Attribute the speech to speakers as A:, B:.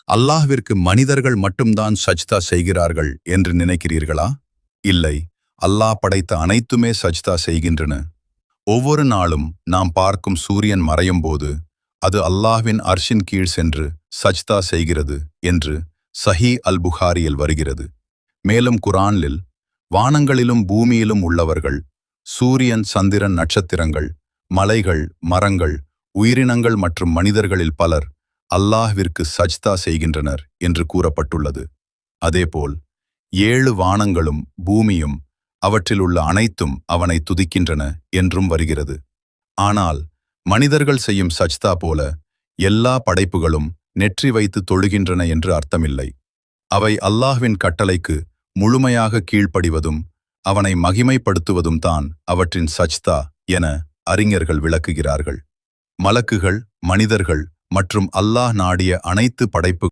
A: அல்லாஹ்விற்கு மனிதர்கள் மட்டும்தான் சஜ்தா செய்கிறார்கள் என்று நினைக்கிறீர்களா? இல்லை, அல்லாஹ் படைத்த அனைத்துமே சஜ்தா செய்கின்றன. ஒவ்வொரு நாளும் நாம் பார்க்கும் சூரியன் மறையும் போது அது அல்லாஹ்வின் அர்ஷின் கீழ் சென்று சஜ்தா செய்கிறது என்று சஹீ அல் புகாரியில் வருகிறது. மேலும் குர்ஆனில் வானங்களிலும் பூமியிலும் உள்ளவர்கள், சூரியன், சந்திரன், நட்சத்திரங்கள், மலைகள், மரங்கள், உயிரினங்கள் மற்றும் மனிதர்களில் பலர் அல்லாஹ்விற்கு சஜ்தா செய்கின்றனர் என்று கூறப்பட்டுள்ளது. அதேபோல் 7 வானங்களும் பூமியும் அவற்றில் உள்ள அனைத்தும் அவனை துதிக்கின்றன என்றும் வருகிறது. ஆனால் மனிதர்கள் செய்யும் சஜ்தா போல எல்லா படைப்புகளும் நெற்றி வைத்து தொழுகின்றன என்று அர்த்தமில்லை. அவை அல்லாஹ்வின் கட்டளைக்கு முழுமையாக கீழ்ப்படிவதும் அவனை மகிமைப்படுத்துவதும் தான் அவற்றின் சஜ்தா என அறிஞர்கள் விளக்குகிறார்கள். மலக்குகள், மனிதர்கள் மற்றும் அல்லாஹ் நாடிய அனைத்து படைப்பு